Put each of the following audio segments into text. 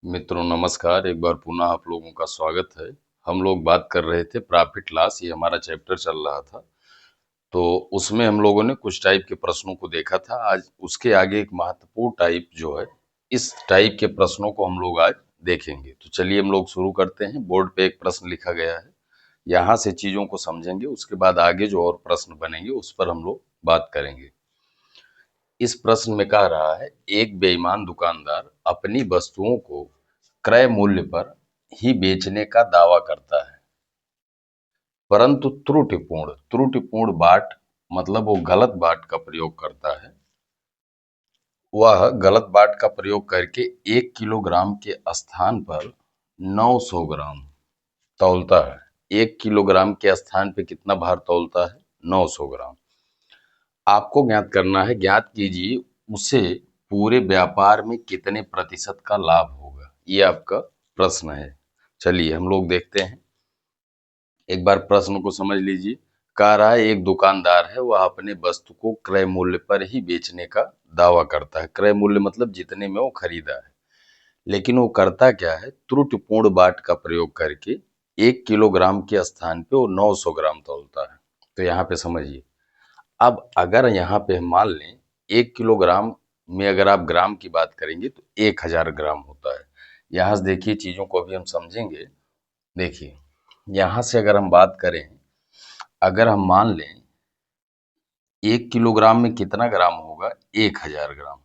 मित्रों नमस्कार। एक बार पुनः आप लोगों का स्वागत है। हम लोग बात कर रहे थे प्रॉफिट लॉस, ये हमारा चैप्टर चल रहा था। तो उसमें हम लोगों ने कुछ टाइप के प्रश्नों को देखा था। आज उसके आगे एक महत्वपूर्ण टाइप जो है, इस टाइप के प्रश्नों को हम लोग आज देखेंगे। तो चलिए हम लोग शुरू करते हैं। बोर्ड पे एक प्रश्न लिखा गया है, यहाँ से चीजों को समझेंगे, उसके बाद आगे जो और प्रश्न बनेंगे उस पर हम लोग बात करेंगे। इस प्रश्न में कह रहा है, एक बेईमान दुकानदार अपनी वस्तुओं को क्रय मूल्य पर ही बेचने का दावा करता है, परंतु त्रुटिपूर्ण बाट मतलब वो गलत बाट का प्रयोग करता है। वह गलत बाट का प्रयोग करके 1 किलोग्राम के स्थान पर 900 ग्राम तौलता है। 1 किलोग्राम के स्थान पे कितना भार तौलता है? 900 ग्राम। आपको ज्ञात करना है, ज्ञात कीजिए उसे पूरे व्यापार में कितने प्रतिशत का लाभ होगा। ये आपका प्रश्न है। चलिए हम लोग देखते हैं, एक बार प्रश्न को समझ लीजिए। कह रहा है एक दुकानदार है, वह अपने वस्तु को क्रय मूल्य पर ही बेचने का दावा करता है। क्रय मूल्य मतलब जितने में वो खरीदा है, लेकिन वो करता क्या है? त्रुटिपूर्ण बाट का प्रयोग करके 1 किलोग्राम के स्थान पे वो 900 ग्राम तौलता है। तो यहाँ पे समझिए, अब अगर यहाँ पे हम मान लें 1 किलोग्राम में अगर आप ग्राम की बात करेंगे तो 1000 ग्राम होता है। यहाँ से देखिए, चीजों को अभी हम समझेंगे। देखिए, यहाँ से अगर हम बात करें, अगर हम मान लें 1 किलोग्राम में कितना ग्राम होगा? 1000 ग्राम।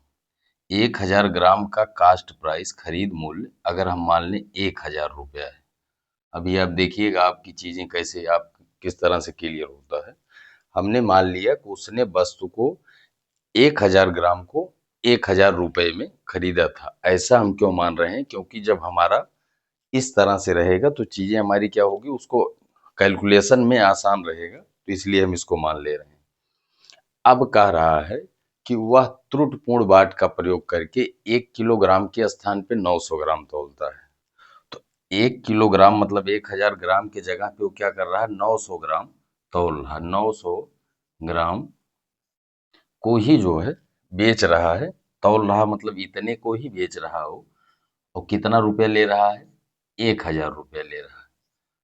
1000 ग्राम का कास्ट प्राइस, खरीद मूल्य, अगर हम मान लें 1000 रुपया है। अभी आप देखिएगा आपकी चीजें कैसे, आप किस तरह से क्लियर होता है। हमने मान लिया कि उसने वस्तु को 1000 ग्राम को 1000 रुपए में खरीदा था। ऐसा हम क्यों मान रहे हैं? क्योंकि जब हमारा इस तरह से रहेगा तो चीजें हमारी क्या होगी, उसको कैलकुलेशन में आसान रहेगा, तो इसलिए हम इसको मान ले रहे हैं। अब कह रहा है कि वह त्रुटिपूर्ण बाट का प्रयोग करके 1 किलोग्राम के स्थान पे 900 ग्राम तौलता है। तो 1 किलोग्राम मतलब 1000 ग्राम की जगह पे वो क्या कर रहा है? 900 ग्राम तौल रहा है। 900 ग्राम को ही जो है बेच रहा है। तौल रहा मतलब इतने को ही बेच रहा हो। और कितना रुपया ले रहा है? 1000 रुपया ले रहा है।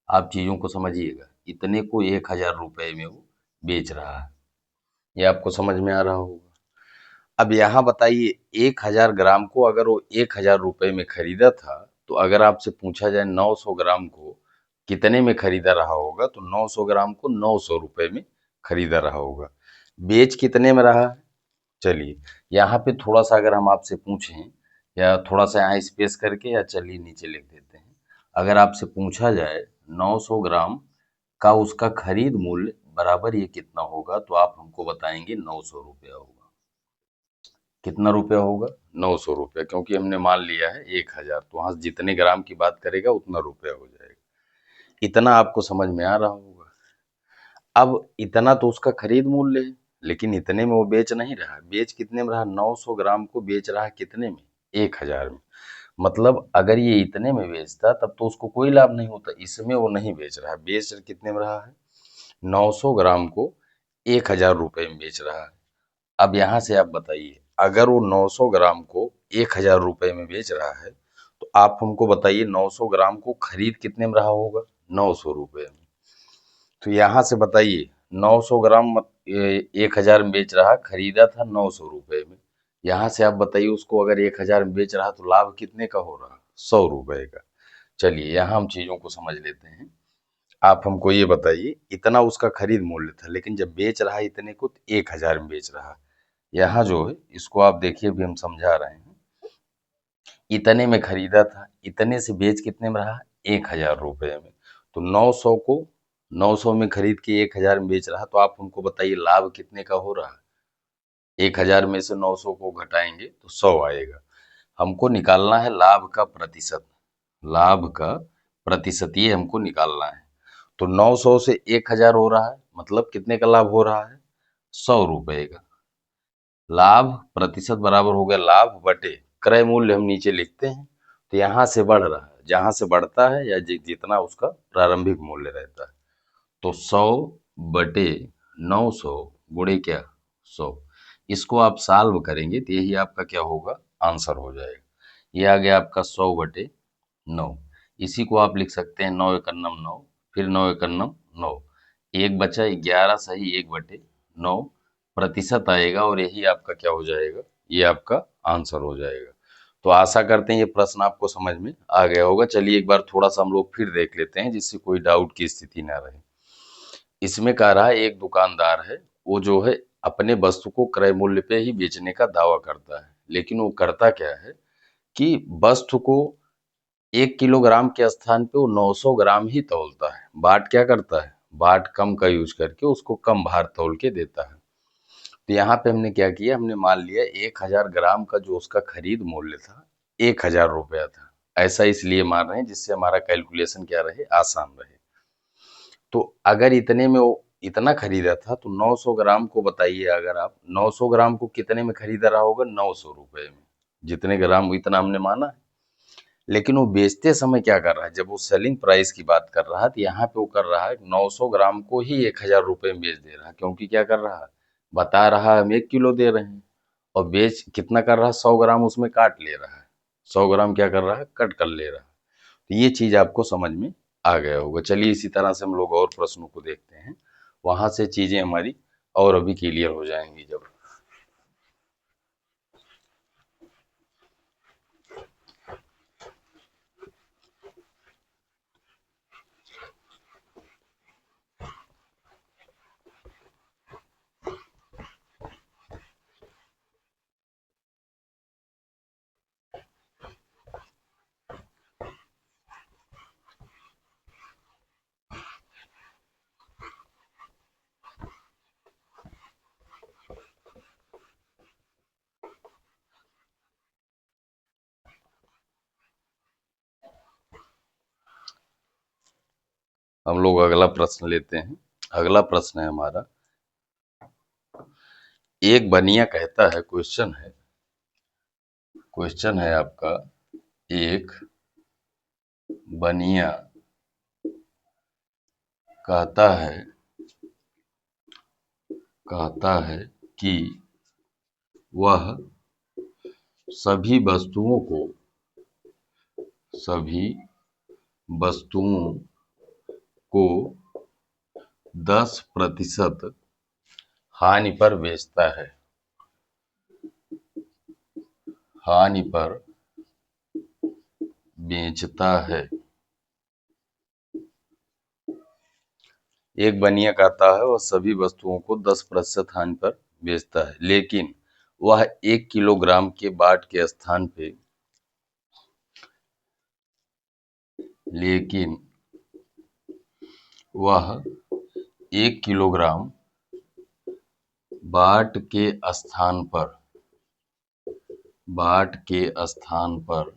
आप चीजों को समझिएगा, इतने को 1000 रुपए में वो बेच रहा है। ये आपको समझ में आ रहा होगा। अब यहाँ बताइए, 1000 ग्राम को अगर वो 1000 रुपए में खरीदा था, तो अगर आपसे पूछा जाए 900 ग्राम को कितने में खरीदा रहा होगा, तो 900 ग्राम को 900 रुपए में खरीदा रहा होगा। बेच कितने में रहा है? चलिए यहाँ पे थोड़ा सा अगर हम आपसे पूछें, या थोड़ा सा यहाँ स्पेस करके, या चलिए नीचे लिख देते हैं। अगर आपसे पूछा जाए 900 ग्राम का उसका खरीद मूल्य बराबर ये कितना होगा, तो आप हमको बताएंगे 900 रुपया होगा। कितना रुपया होगा? 900 रुपया, क्योंकि हमने मान लिया है 1000, तो वहां जितने ग्राम की बात करेगा उतना रुपया हो जाएगा। इतना आपको समझ में आ रहा होगा। अब इतना तो उसका खरीद मूल्य है, लेकिन इतने में वो बेच नहीं रहा। बेच कितने में रहा? 900 ग्राम को बेच रहा है कितने में? 1000 में। मतलब अगर ये इतने में बेचता तब तो उसको कोई लाभ नहीं होता। इसमें वो नहीं बेच रहा है। बेच कितने में रहा है? 900 ग्राम को 1000 रुपए में बेच रहा है। अब यहाँ से आप बताइए, अगर वो 900 ग्राम को 1000 रुपए में बेच रहा है, तो आप हमको बताइए 900 ग्राम को खरीद कितने में रहा होगा? 900 रुपए में। तो यहाँ से बताइए, 900 ग्राम 1000 में बेच रहा, खरीदा था 900 रुपए में। यहाँ से आप बताइए उसको अगर 1000 में बेच रहा, तो लाभ कितने का हो रहा? 100 रुपए का। चलिए यहाँ हम चीजों को समझ लेते हैं। आप हमको ये बताइए, इतना उसका खरीद मूल्य था, लेकिन जब बेच रहा है इतने को, तो 1000 में बेच रहा है। यहाँ जो है इसको आप देखिए, भी हम समझा रहे हैं। इतने में खरीदा था, इतने से बेच कितने में रहा? 1000 रुपए में। तो 900 को 900 में खरीद के 1000 में बेच रहा, तो आप हमको बताइए लाभ कितने का हो रहा है? 1000 में से 900 को घटाएंगे तो 100 आएगा। हमको निकालना है लाभ का प्रतिशत। लाभ का प्रतिशत ये हमको निकालना है। तो 900 से 1000 हो रहा है, मतलब कितने का लाभ हो रहा है? 100 रुपए का। लाभ प्रतिशत बराबर हो गया लाभ बटे क्रय मूल्य, हम नीचे लिखते हैं। तो यहाँ से बढ़ रहा है, जहां से बढ़ता है या जितना उसका प्रारंभिक मूल्य रहता है। तो 100 बटे 900 गुणे क्या? 100। इसको आप सॉल्व करेंगे तो यही आपका क्या होगा? आंसर हो जाएगा। ये आ गया आपका 100/9। इसी को आप लिख सकते हैं 9 × 9, फिर 9 × 9। एक बचा 11 सही 1/9 प्रतिशत आएगा और यही आपका क्या हो जाएगा, ये आपका आंसर हो जाएगा। तो आशा करते हैं ये प्रश्न आपको समझ में आ गया होगा। चलिए एक बार थोड़ा सा हम लोग फिर देख लेते हैं जिससे कोई डाउट की स्थिति ना रहे। इसमें कह रहा है एक दुकानदार है, वो जो है अपने वस्तु को क्रय मूल्य पे ही बेचने का दावा करता है, लेकिन वो करता क्या है कि वस्तु को 1 किलोग्राम के स्थान पे वो 900 ग्राम ही तौलता है। बाट क्या करता है, बाट कम का यूज करके उसको कम भार तौल के देता है। तो यहाँ पे हमने क्या किया, हमने मान लिया 1000 ग्राम का जो उसका खरीद मूल्य था 1000 रुपया था। ऐसा इसलिए मान रहे हैं जिससे हमारा कैलकुलेशन क्या रहे, आसान रहे। तो अगर इतने में वो इतना खरीदा था तो 900 ग्राम को बताइए, अगर आप 900 ग्राम को कितने में खरीदा रहा होगा, 900 रुपए में। जितने ग्राम इतना हमने माना है। लेकिन वो बेचते समय क्या कर रहा है, जब वो सेलिंग प्राइस की बात कर रहा है तो यहाँ पे वो कर रहा है 900 ग्राम को ही 1000 रुपए में बेच दे रहा है, क्योंकि क्या कर रहा है, बता रहा है हम 1 किलो दे रहे हैं और बेच कितना कर रहा है, 100 ग्राम उसमें काट ले रहा है। 100 ग्राम क्या कर रहा है, कट कर ले रहा है। तो ये चीज आपको समझ में आ गया होगा। चलिए इसी तरह से हम लोग और प्रश्नों को देखते हैं, वहां से चीजें हमारी और अभी क्लियर हो जाएंगी जब। हम लोग अगला प्रश्न लेते हैं। अगला प्रश्न है हमारा, एक बनिया कहता है, क्वेश्चन है आपका, एक बनिया कहता है कि वह सभी वस्तुओं को 10% हानि पर बेचता है। हानि पर बेचता है। एक बनिया कहता है वह सभी वस्तुओं को 10% हानि पर बेचता है, लेकिन वह 1 किलोग्राम के बाट के स्थान पे लेकिन वह 1 किलोग्राम बाट के स्थान पर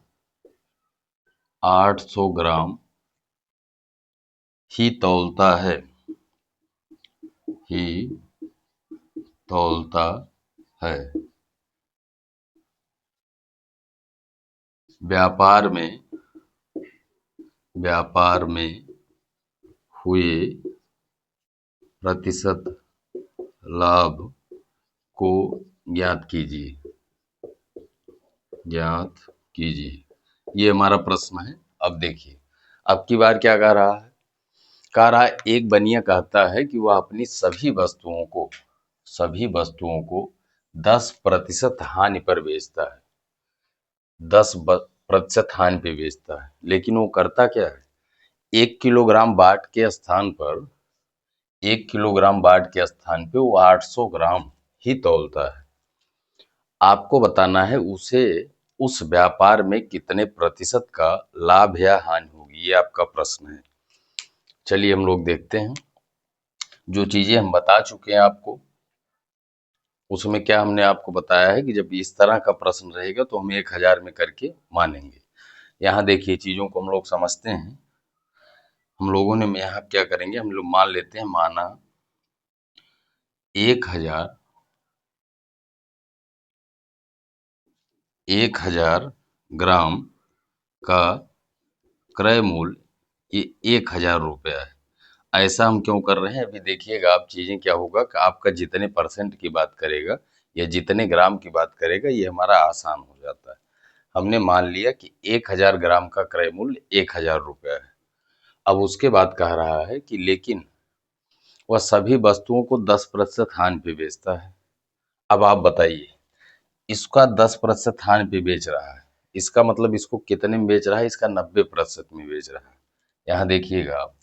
800 ग्राम ही तौलता है। ही तौलता है। व्यापार में हुए प्रतिशत लाभ को ज्ञात कीजिए। ये हमारा प्रश्न है। अब देखिए, अब की बार क्या कह रहा है, एक बनिया कहता है कि वह अपनी सभी वस्तुओं को 10% हानि पर बेचता है। 10% हानि पे बेचता है, लेकिन वो करता क्या है, 1 किलोग्राम बाट के स्थान पर 1 किलोग्राम बाट के स्थान पे वो 800 ग्राम ही तौलता है। आपको बताना है उसे उस व्यापार में कितने प्रतिशत का लाभ या हानि होगी, ये आपका प्रश्न है। चलिए हम लोग देखते हैं। जो चीजें हम बता चुके हैं आपको, उसमें क्या हमने आपको बताया है कि जब इस तरह का प्रश्न रहेगा तो हम 1000 में करके मानेंगे। यहाँ देखिए चीजों को हम लोग समझते हैं। हम लोगों ने यहाँ क्या करेंगे, हम लोग मान लेते हैं, माना 1000 ग्राम का क्रय मूल्य ये 1000 रुपया है। ऐसा हम क्यों कर रहे हैं, अभी देखिएगा आप चीजें क्या होगा कि आपका जितने परसेंट की बात करेगा या जितने ग्राम की बात करेगा ये हमारा आसान हो जाता है। हमने मान लिया कि 1000 ग्राम का क्रय मूल्य 1000 रुपया है। अब उसके बाद कह रहा है कि लेकिन वह सभी वस्तुओं को 10% हानि पे बेचता है। अब आप बताइए, इसका 10% हानि पे बेच रहा है, इसका मतलब इसको कितने में बेच रहा है? इसका 90% में बेच रहा है। यहाँ देखिएगा आप,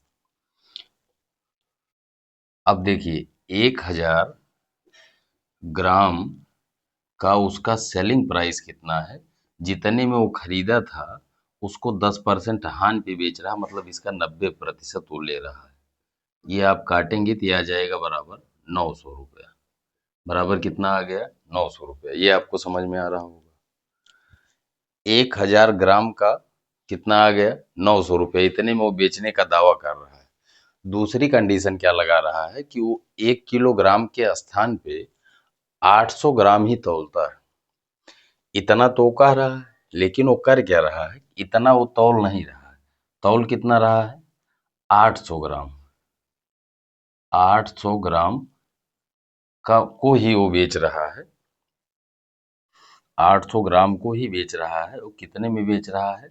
अब देखिए 1000 ग्राम का उसका सेलिंग प्राइस कितना है, जितने में वो खरीदा था उसको 10% हानि पे बेच रहा है, मतलब इसका 90% वो ले रहा है। ये आप काटेंगे तो ये आ जाएगा बराबर 900 रुपया। बराबर कितना आ गया? 900 रुपया। ये आपको समझ में आ रहा होगा। 1000 ग्राम का कितना आ गया? 900 रुपये। इतने में वो बेचने का दावा कर रहा है। दूसरी कंडीशन क्या लगा रहा है कि वो 1 किलोग्राम के स्थान पे 800 ग्राम ही तौलता है। इतना तो कह रहा है, लेकिन वो कर क्या रहा है? इतना वो तौल नहीं रहा है। तौल कितना रहा है? 800 ग्राम। 800 ग्राम का को ही वो बेच रहा है। 800 ग्राम को ही बेच रहा है। वो कितने में बेच रहा है?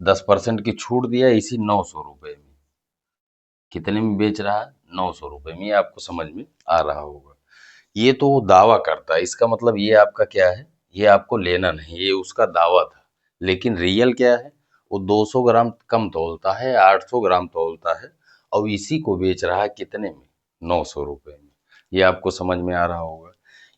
10% की छूट दिया इसी 900 रुपये में। कितने में बेच रहा है? 900 रुपये में। ये आपको समझ में आ रहा होगा। ये तो वो दावा करता है, इसका मतलब ये आपका क्या है? ये आपको लेना नहीं, ये उसका दावा था। लेकिन रियल क्या है? वो 200 ग्राम कम तौलता है, 800 ग्राम तौलता है, और इसी को बेच रहा है कितने में? 900 रुपये में। ये आपको समझ में आ रहा होगा।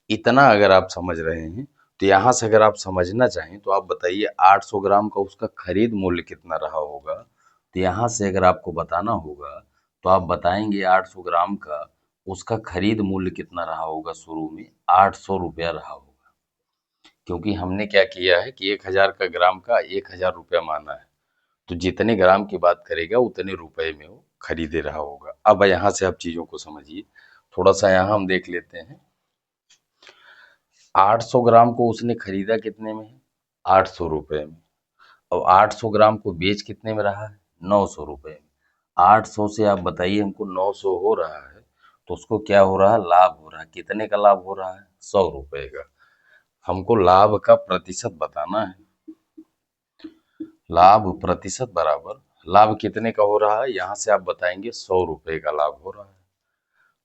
इतना अगर आप समझ रहे हैं तो यहाँ से अगर आप समझना चाहें तो आप बताइए 800 ग्राम का उसका खरीद मूल्य कितना रहा होगा। तो यहाँ से अगर आपको बताना होगा तो आप बताएंगे 800 ग्राम का उसका खरीद मूल्य कितना रहा होगा? शुरू में 800 रुपया रहा होगा, क्योंकि हमने क्या किया है कि 1000 का ग्राम का 1000 रुपया माना है। तो जितने ग्राम की बात करेगा उतने रुपए में वो खरीदे रहा होगा। अब यहाँ से आप चीजों को समझिए। थोड़ा सा यहाँ हम देख लेते हैं। 800 ग्राम को उसने खरीदा कितने में? 800 रुपये में। और 800 ग्राम को बेच कितने में रहा है? 900 रुपये में। 800 से आप बताइए हमको 900 हो रहा है, तो उसको क्या हो रहा है? लाभ हो रहा है। कितने का लाभ हो रहा है? 100 रुपये का। हमको लाभ का प्रतिशत बताना है। लाभ प्रतिशत बराबर लाभ कितने का हो रहा है? यहाँ से आप बताएंगे 100 रुपये का लाभ हो रहा है।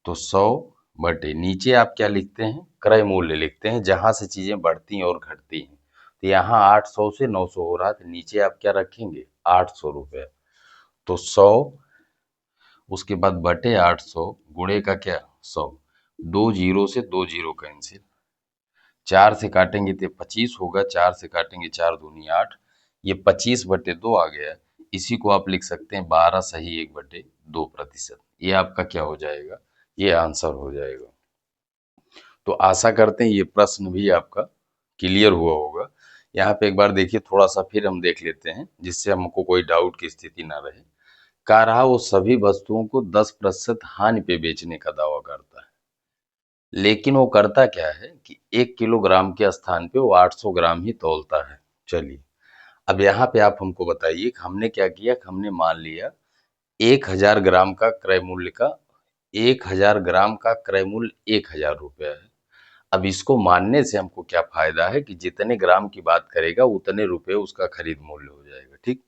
तो 100 बटे नीचे आप क्या लिखते हैं? क्रय मूल्य लिखते हैं, जहां से चीजें बढ़ती हैं और घटती हैं। तो यहाँ 800 से 900 हो रहा है, तो नीचे आप क्या रखेंगे? 800 रुपये। तो 100, उसके बाद बटे 800 गुणे का क्या? 100। दो जीरो से दो जीरो कैंसिल। 4 से काटेंगे तो 25 होगा, 4 से काटेंगे 4 दूनी 8। ये 25/2 आ गया। इसी को आप लिख सकते हैं 12 सही 1/2%। ये आपका क्या हो जाएगा? ये आंसर हो जाएगा। तो आशा करते हैं ये प्रश्न भी आपका क्लियर हुआ होगा। यहाँ पे एक बार देखिए, थोड़ा सा फिर हम देख लेते हैं जिससे हमको कोई डाउट की स्थिति ना रहे। कह रहा वो सभी वस्तुओं को 10% हानि पे बेचने का दावा करता है, लेकिन वो करता क्या है कि 1 किलोग्राम के स्थान पे वो 800 ग्राम ही तौलता है। चलिए, अब यहाँ पे आप हमको बताइए कि हमने क्या किया कि हमने मान लिया 1000 ग्राम का क्रय मूल्य का 1000 ग्राम का क्रय मूल्य 1000 रुपया है। अब इसको मानने से हमको क्या फायदा है कि जितने ग्राम की बात करेगा उतने रुपए उसका खरीद मूल्य हो जाएगा। ठीक।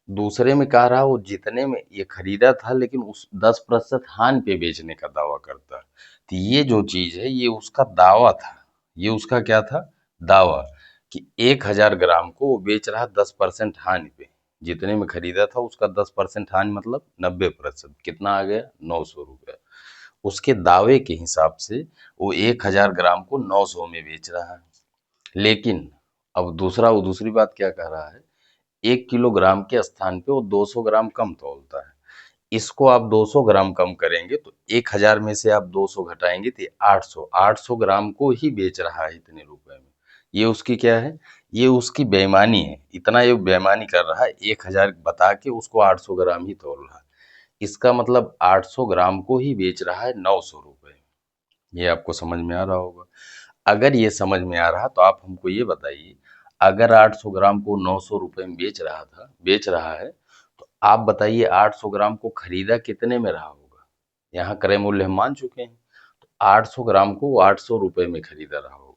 दूसरे में कह रहा वो जितने में ये खरीदा था लेकिन उस 10% हानि पे बेचने का दावा करता है। तो ये जो चीज है ये उसका दावा था। ये उसका क्या था? दावा। कि 1000 ग्राम को वो बेच रहा 10% हानि पे। जितने में खरीदा था उसका 10% हानि मतलब 90%। कितना आ गया? 900 रुपया। उसके दावे के हिसाब से वो 1000 ग्राम को 900 में बेच रहा है। लेकिन अब वो दूसरी बात क्या कह रहा है? 1 किलोग्राम के स्थान पे वो 200 ग्राम कम तौलता है। इसको आप 200 ग्राम कम करेंगे तो 1000 में से आप 200 घटाएंगे तो 800 ग्राम को ही बेच रहा है इतने रुपए में। ये उसकी क्या है? ये उसकी बेईमानी है। इतना ये बेईमानी कर रहा है, 1000 बता के उसको 800 ग्राम ही तौल रहा है। इसका मतलब 800 ग्राम को ही बेच रहा है 900 रुपए। ये आपको समझ में आ रहा होगा। अगर ये समझ में आ रहा तो आप हमको ये बताइए, अगर 800 ग्राम को 900 रुपए में बेच रहा है, तो आप बताइए 800 ग्राम को खरीदा कितने में रहा होगा? यहाँ क्रय मूल्य हम मान चुके हैं। तो 800 ग्राम को वो 800 रुपए में खरीदा रहा होगा।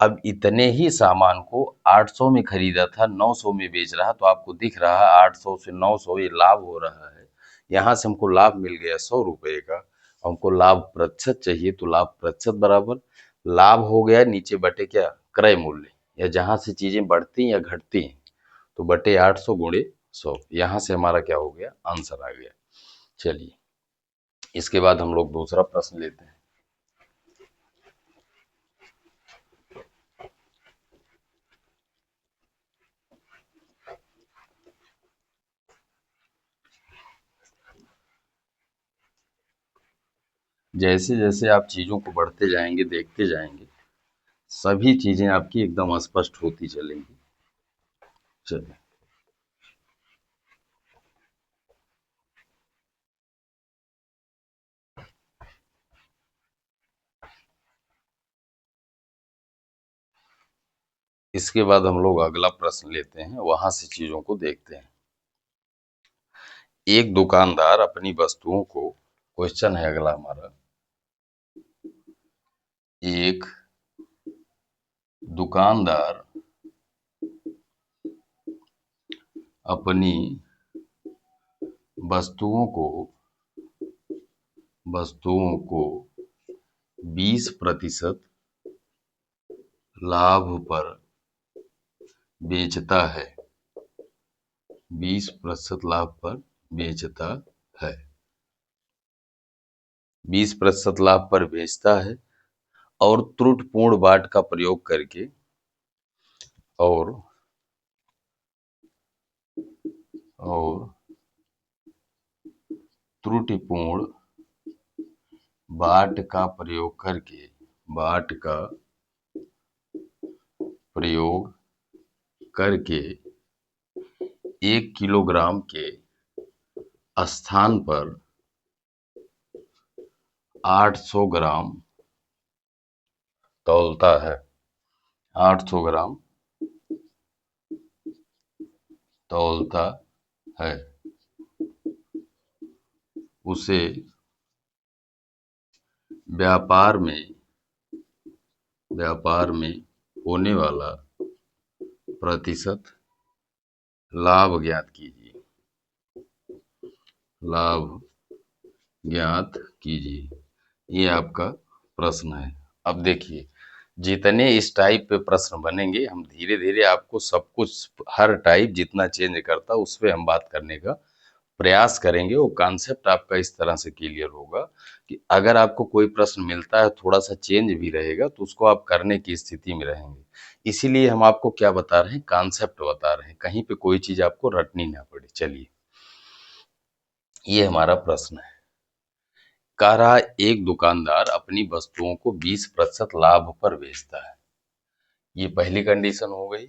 अब इतने ही सामान को 800 में खरीदा था, 900 में बेच रहा, तो आपको दिख रहा है 800 से 900 ये लाभ हो रहा है। यहाँ से हमको लाभ मिल गया 100 रुपए का, हमको लाभ प्रतिशत चाहिए, तो लाभ प्रतिशत बराबर लाभ हो गया नीचे बटे क्या, क्रय मूल्य, या जहां से चीजें बढ़ती या घटती हैं, तो बटे 800 गुणे 100, यहाँ से हमारा क्या हो गया, आंसर आ गया। चलिए, इसके बाद हम लोग दूसरा प्रश्न लेते हैं। जैसे जैसे आप चीजों को बढ़ते जाएंगे, देखते जाएंगे, सभी चीजें आपकी एकदम स्पष्ट होती चलेंगी। चलिए, इसके बाद हम लोग अगला प्रश्न लेते हैं, वहां से चीजों को देखते हैं। एक दुकानदार अपनी वस्तुओं को, क्वेश्चन है अगला हमारा, एक दुकानदार अपनी वस्तुओं को वस्तुओं को 20% लाभ पर बेचता है, 20% लाभ पर बेचता है, 20% लाभ पर बेचता है, और त्रुटिपूर्ण बाट का प्रयोग करके, और और त्रुटिपूर्ण बाट का प्रयोग करके, बाट का प्रयोग करके 1 किलोग्राम के स्थान पर 800 ग्राम तौलता है, 800 ग्राम तौलता है, उसे व्यापार में होने वाला प्रतिशत लाभ ज्ञात कीजिए, लाभ ज्ञात कीजिए। ये आपका प्रश्न है। अब देखिए, जितने इस टाइप पे प्रश्न बनेंगे, हम धीरे धीरे आपको सब कुछ, हर टाइप जितना चेंज करता उस पे हम बात करने का प्रयास करेंगे। वो कॉन्सेप्ट आपका इस तरह से क्लियर होगा कि अगर आपको कोई प्रश्न मिलता है थोड़ा सा चेंज भी रहेगा, तो उसको आप करने की स्थिति में रहेंगे। इसीलिए हम आपको क्या बता रहे हैं, कॉन्सेप्ट बता रहे हैं, कहीं पे कोई चीज आपको रटनी ना पड़े। चलिए, ये हमारा प्रश्न है। कह रहा है, एक दुकानदार अपनी वस्तुओं को 20% लाभ पर बेचता है, ये पहली कंडीशन हो गई।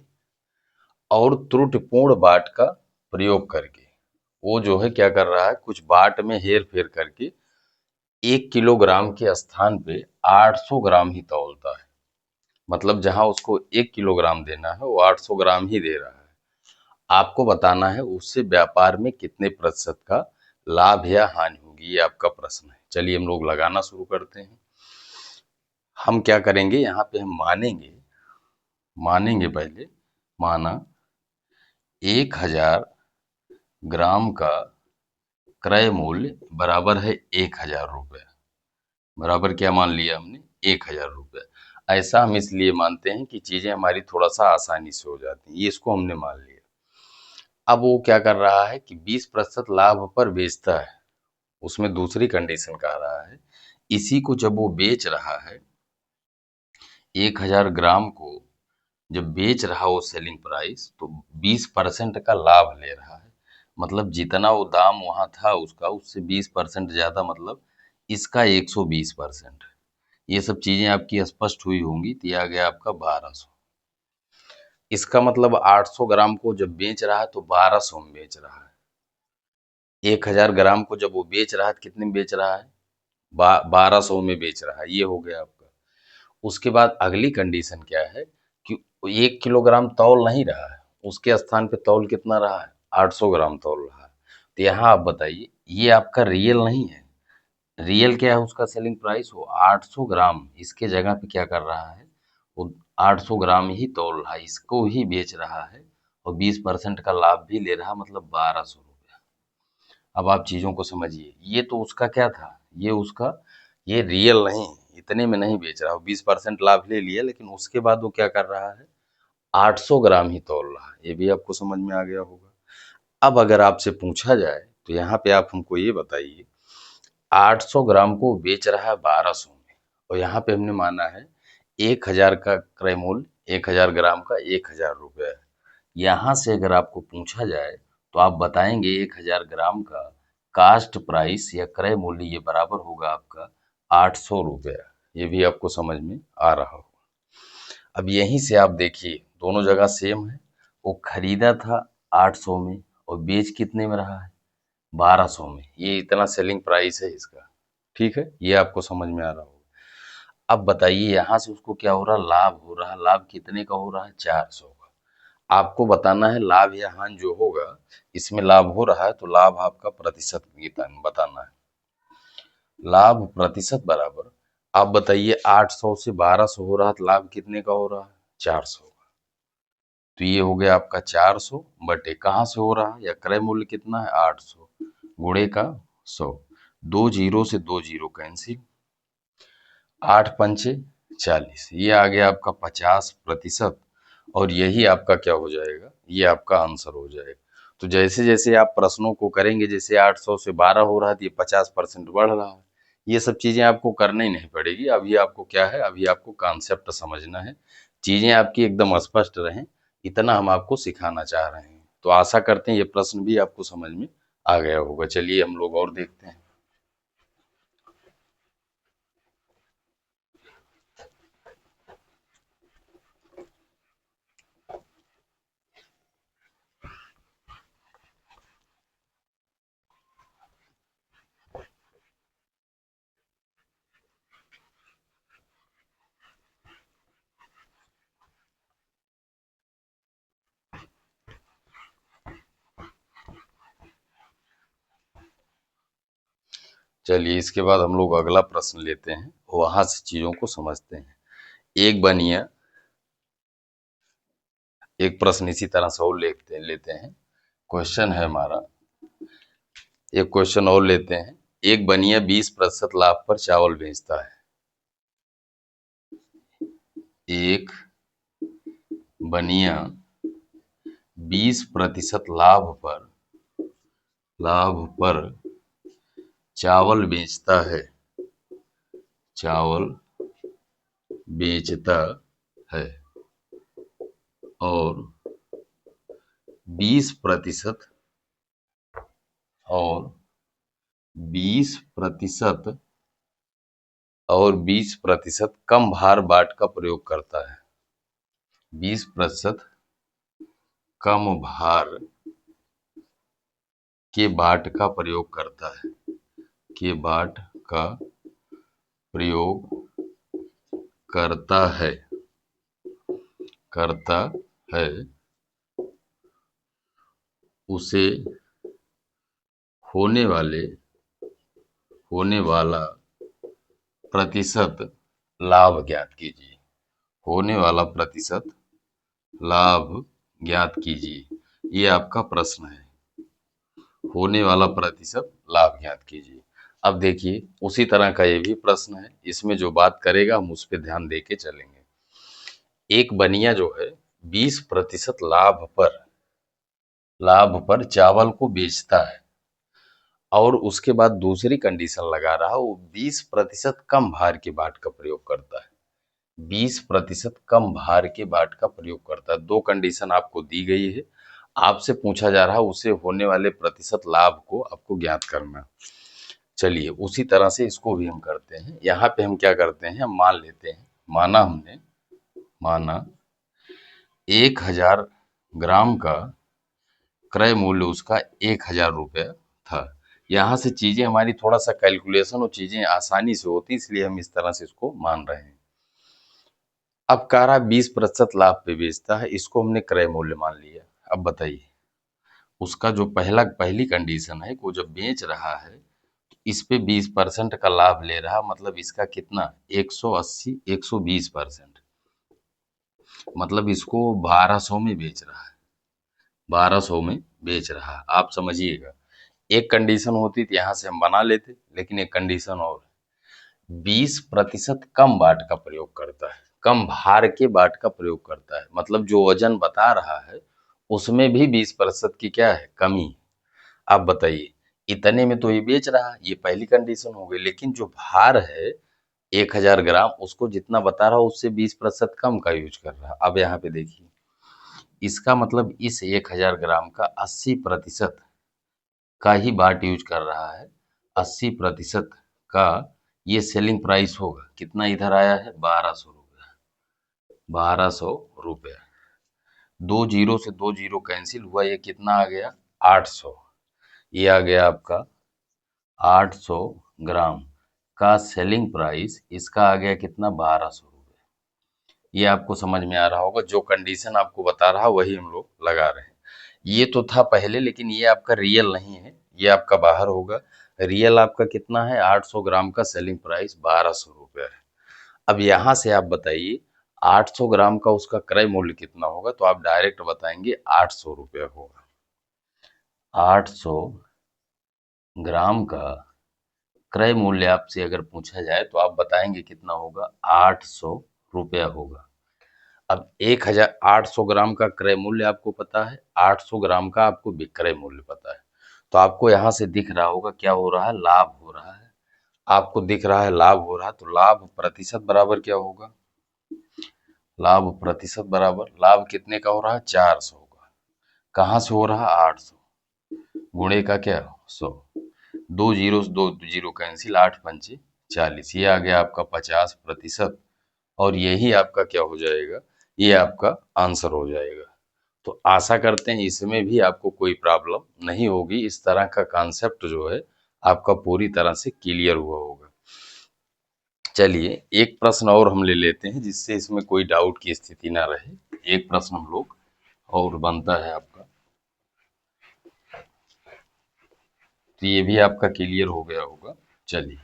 और त्रुटिपूर्ण बाट का प्रयोग करके, वो जो है क्या कर रहा है, कुछ बाट में हेर फेर करके 1 किलोग्राम के स्थान पे 800 ग्राम ही तौलता है। मतलब जहां उसको 1 किलोग्राम देना है, वो 800 ग्राम ही दे रहा है। आपको बताना है उससे व्यापार में कितने प्रतिशत का लाभ या हानि होगी, ये आपका प्रश्न है। चलिए, हम लोग लगाना शुरू करते हैं। हम क्या करेंगे, यहाँ पे हम मानेंगे पहले, माना 1000 ग्राम का क्रय मूल्य बराबर है 1000 रुपये। बराबर क्या मान लिया हमने, 1000 रुपये। ऐसा हम इसलिए मानते हैं कि चीजें हमारी थोड़ा सा आसानी से हो जाती हैं, ये इसको हमने मान लिया। अब वो क्या कर रहा है कि 20% लाभ पर बेचता है, उसमें दूसरी कंडीशन कह रहा है, इसी को जब वो बेच रहा है, 1000 ग्राम को जब बेच रहा हो सेलिंग प्राइस, तो 20% का लाभ ले रहा है। मतलब जितना वो दाम वहां था उसका, उससे 20% ज्यादा, मतलब इसका 120%। ये सब चीजें आपकी स्पष्ट हुई होंगी, तो यह आ गया आपका 1200। इसका मतलब 800 ग्राम को जब बेच रहा है तो 1200 में बेच रहा है। 1000 ग्राम को जब वो बेच रहा है तो कितने में बेच रहा है, 1200 में बेच रहा है। ये हो गया आपका। उसके बाद अगली कंडीशन क्या है कि 1 किलोग्राम तौल नहीं रहा है, उसके स्थान पे तौल कितना रहा है, 800 ग्राम तौल रहा है। तो यहाँ आप बताइए, ये आपका रियल नहीं है। रियल क्या है उसका सेलिंग प्राइस, वो 800 ग्राम, इसके जगह पे क्या कर रहा है, वो 800 ग्राम ही तौल रहा है, इसको ही बेच रहा है और 20% का लाभ भी ले रहा, मतलब 1200 रुपया। अब आप चीजों को समझिए, ये तो उसका क्या था, ये उसका, ये रियल नहीं, इतने में नहीं बेच रहा, 20% लाभ ले लिया, लेकिन उसके बाद वो क्या कर रहा है, 800 ग्राम ही तौल रहा है। ये भी आपको समझ में आ गया होगा। अब अगर आपसे पूछा जाए तो यहाँ पे आप हमको ये बताइए, 800 ग्राम को बेच रहा है 1200 में, और यहाँ पे हमने माना है 1000 का क्रय मूल्य, 1000 ग्राम का 1000 रुपया है। यहाँ से अगर आपको पूछा जाए तो आप बताएंगे 1000 ग्राम का कास्ट प्राइस या क्रय मूल्य ये बराबर होगा आपका 800 रुपया। ये भी आपको समझ में आ रहा हो। अब यहीं से आप देखिए, दोनों जगह सेम है। वो खरीदा था 800 में और बेच कितने में रहा है, 1200 में। ये इतना सेलिंग प्राइस है इसका। ठीक है, ये आपको समझ में आ रहा होगा। अब बताइए यहाँ से उसको क्या हो रहा, लाभ हो रहा। लाभ कितने का हो रहा है, 400 का। आपको बताना है लाभ या हानि जो होगा, इसमें लाभ हो रहा है तो लाभ आपका प्रतिशत बताना है। लाभ प्रतिशत बराबर, आप बताइए 800 से 1200 हो रहा है तो लाभ कितने का हो रहा है, 400 का। तो ये हो गया आपका 400 बटे कहाँ से हो रहा है, या क्रय मूल्य कितना है 800 गुणे का 100। 2 जीरो से 2 जीरो कैंसिल, 8 पंचे 40, ये आ गया आपका 50%। और यही आपका क्या हो जाएगा, ये आपका आंसर हो जाएगा। तो जैसे जैसे आप प्रश्नों को करेंगे, जैसे 800 से 12 हो रहा है तो ये 50% बढ़ रहा है। ये सब चीजें आपको करनी ही नहीं पड़ेगी। अभी आपको क्या है, अभी आपको कॉन्सेप्ट समझना है, चीजें आपकी एकदम स्पष्ट रहें, इतना हम आपको सिखाना चाह रहे हैं। तो आशा करते हैं ये प्रश्न भी आपको समझ में आ गया होगा। चलिए हम लोग और देखते हैं। चलिए इसके बाद हम लोग अगला प्रश्न लेते हैं, वहां से चीजों को समझते हैं। एक बनिया, एक प्रश्न इसी तरह से और लेते हैं। क्वेश्चन है हमारा, एक क्वेश्चन और लेते हैं। एक बनिया 20% लाभ पर चावल बेचता है। एक बनिया 20% लाभ पर चावल बेचता है, चावल बेचता है, और 20% और 20% और 20% कम भार बाट का प्रयोग करता है। 20% कम भार के बाट का प्रयोग करता है, के बाट का प्रयोग करता करता है, उसे होने वाले होने वाला प्रतिशत लाभ ज्ञात कीजिए। होने वाला प्रतिशत लाभ ज्ञात कीजिए, ये आपका प्रश्न है। होने वाला प्रतिशत लाभ ज्ञात कीजिए। अब देखिए उसी तरह का ये भी प्रश्न है, इसमें जो बात करेगा हम उस पर ध्यान दे के चलेंगे। एक बनिया जो है 20% लाभ पर चावल को बेचता है, और उसके बाद दूसरी कंडीशन लगा रहा, वो 20% कम भार के बाट का प्रयोग करता है। 20% कम भार के बाट का प्रयोग करता है। दो कंडीशन आपको दी गई है, आपसे पूछा जा रहा है उसे होने वाले प्रतिशत लाभ को आपको ज्ञात करना। चलिए उसी तरह से इसको भी हम करते हैं। यहाँ पे हम क्या करते हैं, हम मान लेते हैं, माना 1000 ग्राम का क्रय मूल्य उसका 1000 रुपया था। यहाँ से चीजें हमारी थोड़ा सा कैलकुलेशन और चीजें आसानी से होती, इसलिए हम इस तरह से इसको मान रहे हैं। अब कह रहा 20% लाभ पे बेचता है, इसको हमने क्रय मूल्य मान लिया। अब बताइए उसका जो पहली कंडीशन है, वो जब बेच रहा है इस पे 20% का लाभ ले रहा, मतलब इसका कितना 180 120%। मतलब इसको 1200 में बेच रहा है, 1200 में बेच रहा है। आप समझिएगा, एक कंडीशन होती तो यहाँ से हम बना लेते, लेकिन एक कंडीशन और है, 20% कम बाट का प्रयोग करता है, कम भार के बाट का प्रयोग करता है। मतलब जो वजन बता रहा है उसमें भी 20% की क्या है, कमी। आप बताइए, इतने में तो ये बेच रहा है, ये पहली कंडीशन हो गई। लेकिन जो भार है 1000 ग्राम, उसको जितना बता रहा है उससे 20% कम का यूज कर रहा है। अब यहाँ पे देखिए, इसका मतलब इस 1000 ग्राम का 80% का ही बाट यूज कर रहा है। 80% का ये सेलिंग प्राइस होगा। कितना इधर आया है, 1200 रुपया, 1200 रुपया। 2 जीरो से 2 जीरो कैंसिल हुआ, ये कितना आ गया, 800। ये आ गया आपका 800 ग्राम का सेलिंग प्राइस, इसका आ गया कितना, 1200 रुपये। ये आपको समझ में आ रहा होगा, जो कंडीशन आपको बता रहा वही हम लोग लगा रहे हैं। ये तो था पहले, लेकिन ये आपका रियल नहीं है, ये आपका बाहर होगा। रियल आपका कितना है, 800 ग्राम का सेलिंग प्राइस 1200 रुपये है। अब यहाँ से आप बताइए 800 ग्राम का उसका क्रय मूल्य कितना होगा, तो आप डायरेक्ट बताएंगे 800 रुपये होगा। 800 ग्राम का क्रय मूल्य आपसे अगर पूछा जाए तो आप बताएंगे कितना होगा, 800 रुपया होगा। अब 1800 ग्राम का क्रय मूल्य आपको पता है, 800 ग्राम का आपको विक्रय मूल्य पता है। तो आपको यहाँ से दिख रहा होगा क्या हो रहा है, लाभ हो रहा है। आपको दिख रहा है लाभ हो रहा है, तो लाभ प्रतिशत बराबर क्या होगा, लाभ प्रतिशत बराबर, लाभ कितने का हो रहा है, 400 का। कहाँ से हो रहा है, 800 गुणे का क्या, 100। 2 जीरो से 2 जीरो कैंसिल, 8 पंचे 40, ये आ गया आपका 50%। और यही आपका क्या हो जाएगा, ये आपका आंसर हो जाएगा। तो आशा करते हैं इसमें भी आपको कोई प्रॉब्लम नहीं होगी। इस तरह का कॉन्सेप्ट जो है आपका पूरी तरह से क्लियर हुआ होगा। चलिए एक प्रश्न और हम ले लेते हैं, जिससे इसमें कोई डाउट की स्थिति ना रहे। एक प्रश्न हम लोग और बनता है आपका, तो ये भी आपका क्लियर हो गया होगा। चलिए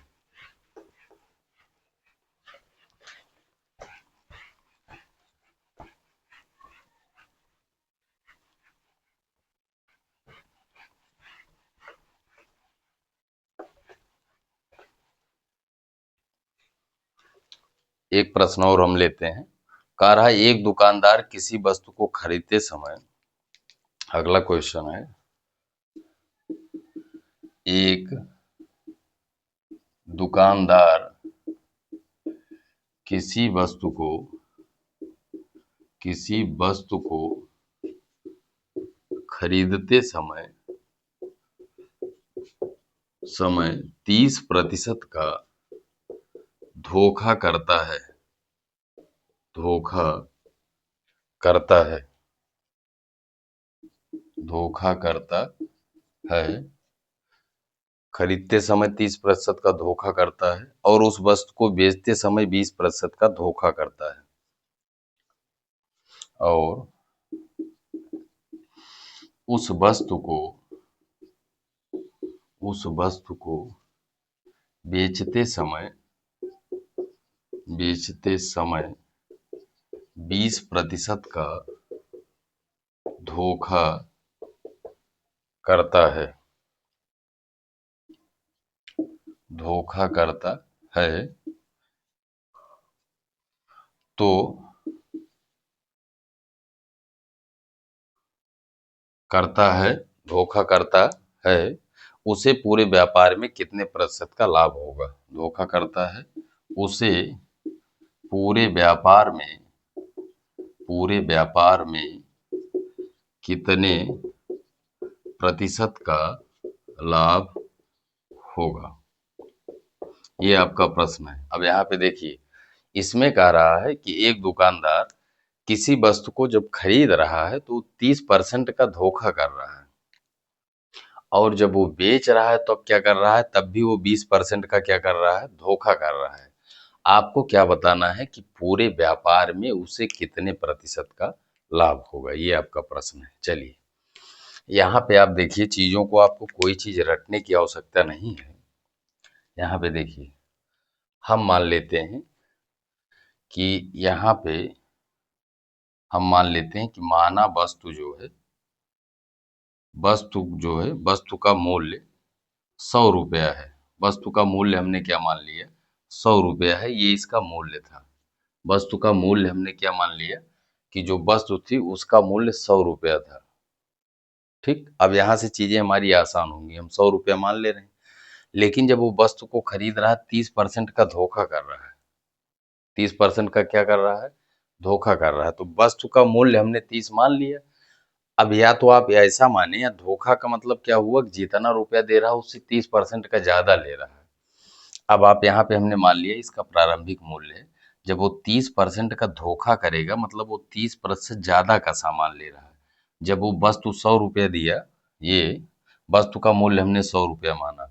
एक प्रश्न और हम लेते हैं। कह रहा है एक दुकानदार किसी वस्तु को खरीदते समय, अगला क्वेश्चन है, एक दुकानदार किसी वस्तु को खरीदते समय समय 30% का धोखा करता है, धोखा करता है, धोखा करता है। खरीदते समय 30% का धोखा करता है और उस वस्तु को बेचते समय 20% का धोखा करता है। और उस वस्तु को बेचते समय 20% का धोखा करता है, धोखा करता है। तो करता है, धोखा करता है, उसे पूरे व्यापार में कितने प्रतिशत का लाभ होगा। धोखा करता है, उसे पूरे व्यापार में कितने प्रतिशत का लाभ होगा, ये आपका प्रश्न है। अब यहाँ पे देखिए, इसमें कह रहा है कि एक दुकानदार किसी वस्तु को जब खरीद रहा है तो 30% का धोखा कर रहा है, और जब वो बेच रहा है तो क्या कर रहा है, तब भी वो 20% का क्या कर रहा है, धोखा कर रहा है। आपको क्या बताना है कि पूरे व्यापार में उसे कितने प्रतिशत का लाभ होगा, ये आपका प्रश्न है। चलिए यहाँ पे आप देखिए, चीजों को आपको कोई चीज रटने की आवश्यकता नहीं है। यहाँ पे देखिए, हम मान लेते हैं कि यहाँ पे हम मान लेते हैं कि माना वस्तु का मूल्य 100 रुपया है। वस्तु का मूल्य हमने क्या मान लिया, 100 रुपया है, ये इसका मूल्य था। वस्तु का मूल्य हमने क्या मान लिया कि जो वस्तु थी उसका मूल्य 100 रुपया था। ठीक, अब यहाँ से चीजें हमारी आसान होंगी। हम 100 रुपया मान ले रहे हैं, लेकिन जब वो वस्तु को खरीद रहा है 30% का धोखा कर रहा है। 30% का क्या कर रहा है, धोखा कर रहा है। तो वस्तु का मूल्य हमने 30 मान लिया। अब या तो आप ऐसा माने, या धोखा का मतलब क्या हुआ कि जितना रुपया दे रहा है उससे 30% का ज्यादा ले रहा है। अब आप यहाँ पे हमने मान लिया इसका प्रारंभिक मूल्य है। जब वो 30% का धोखा करेगा मतलब वो 30% ज्यादा का सामान ले रहा है। जब वो वस्तु 100 रुपया दिया, ये वस्तु का मूल्य हमने 100 रुपया माना,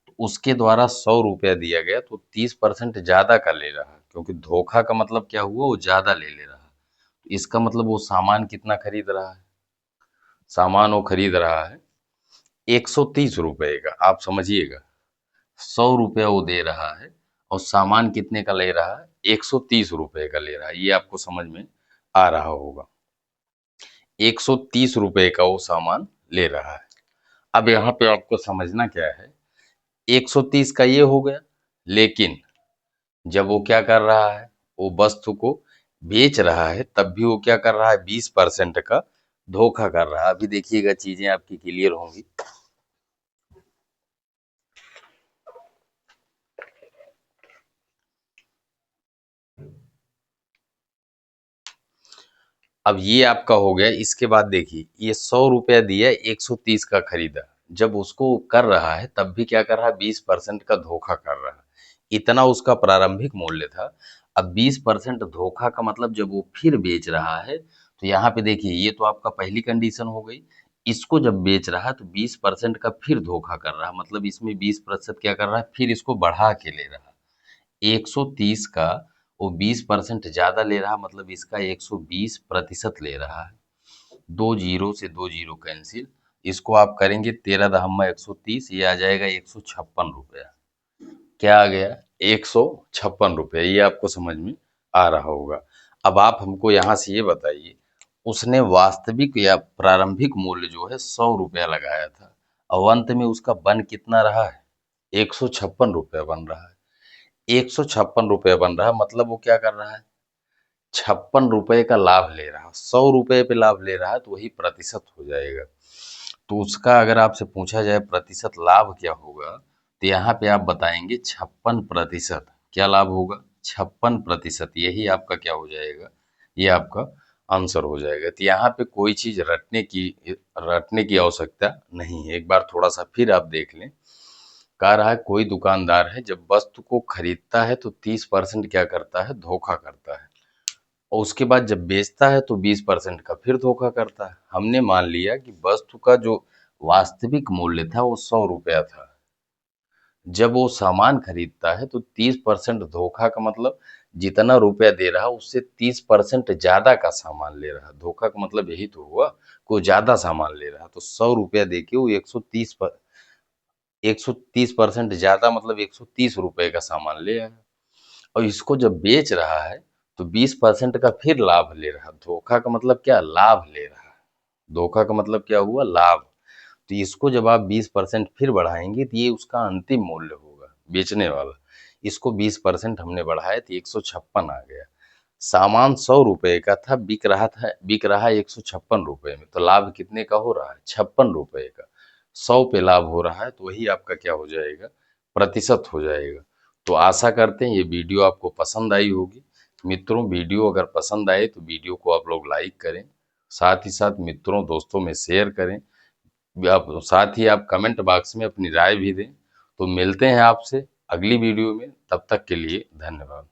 तो उसके द्वारा 100 रुपया दिया गया तो 30% ज्यादा का ले रहा है, क्योंकि धोखा का मतलब क्या हुआ, वो ज्यादा ले रहा है। तो इसका मतलब वो सामान कितना खरीद रहा है, सामान वो खरीद रहा है 130 रुपए का। आप समझिएगा, 100 रुपया वो दे रहा है और सामान कितने का ले रहा है, 130 रुपए का ले रहा है। ये आपको समझ में आ रहा होगा। 130 रुपए का वो सामान ले रहा है। अब यहाँ पे आपको समझना क्या है, 130 का ये हो गया, लेकिन जब वो क्या कर रहा है, वो वस्तु को बेच रहा है, तब भी वो क्या कर रहा है, 20% का धोखा कर रहा है। अभी देखिएगा चीजें आपकी क्लियर होंगी। अब ये आपका हो गया। इसके बाद देखिए, ये 100 रुपया दिया, 130 का खरीदा। जब उसको कर रहा है तब भी क्या कर रहा है, 20% का धोखा कर रहा है। इतना उसका प्रारंभिक मूल्य था। अब 20% धोखा का मतलब जब वो फिर बेच रहा है, तो यहाँ पे देखिए ये तो आपका पहली कंडीशन हो गई। इसको जब बेच रहा है तो 20% का फिर धोखा कर रहा है, मतलब इसमें 20% क्या कर रहा है, फिर इसको बढ़ा के ले रहा है। 130 का वो 20% ज्यादा ले रहा, मतलब इसका 120% ले रहा है। 2 जीरो से 2 जीरो कैंसिल, इसको आप करेंगे 13 दहम्मा 130, ये आ जाएगा 156 रुपया। क्या आ गया, 156 रुपया। ये आपको समझ में आ रहा होगा। अब आप हमको यहाँ से ये बताइए, उसने वास्तविक या प्रारंभिक मूल्य जो है 100 रुपया लगाया था, और अंत में उसका बन कितना रहा है, 156 रुपया बन रहा है। 156 रुपया बन रहा है, मतलब वो क्या कर रहा है, 56 रुपए का लाभ ले रहा है। 100 रुपए पे लाभ ले रहा है तो वही प्रतिशत हो जाएगा। तो उसका अगर आपसे पूछा जाए प्रतिशत लाभ क्या होगा, तो यहाँ पे आप बताएंगे 56%। क्या लाभ होगा, 56%। यही आपका क्या हो जाएगा, ये आपका आंसर हो जाएगा। तो यहाँ पे कोई चीज रटने की आवश्यकता नहीं है। एक बार थोड़ा सा फिर आप देख लें। कह रहा है कोई दुकानदार है, जब वस्तु को खरीदता है तो 30% क्या करता है, धोखा करता है, और उसके बाद जब बेचता है तो 20% का फिर धोखा करता है। हमने मान लिया कि वस्तु का जो वास्तविक मूल्य था वो 100 रुपया था। जब वो सामान खरीदता है तो 30% धोखा का मतलब जितना रुपया दे रहा उससे 30% ज्यादा का सामान ले रहा। धोखा का मतलब यही तो हुआ, कोई ज्यादा सामान ले रहा। तो 100 रुपया दे के वो 130% ज्यादा, मतलब 130 रुपए का सामान ले आया। और इसको जब बेच रहा है तो 20% का फिर लाभ ले रहा। धोखा का मतलब क्या, लाभ ले रहा। धोखा का मतलब क्या हुआ, लाभ। तो इसको जब आप 20% फिर बढ़ाएंगे तो ये उसका अंतिम मूल्य होगा बेचने वाला। इसको 20% हमने बढ़ाया तो 156 आ गया। सामान 100 रुपए का था, बिक रहा 156 रुपए में, तो लाभ कितने का हो रहा है, 56 रुपए का। 100 पे लाभ हो रहा है, तो वही आपका क्या हो जाएगा, प्रतिशत हो जाएगा। तो आशा करते हैं ये वीडियो आपको पसंद आई होगी। मित्रों, वीडियो अगर पसंद आए तो वीडियो को आप लोग लाइक करें, साथ ही साथ मित्रों दोस्तों में शेयर करें। आप साथ ही आप कमेंट बॉक्स में अपनी राय भी दें। तो मिलते हैं आपसे अगली वीडियो में, तब तक के लिए धन्यवाद।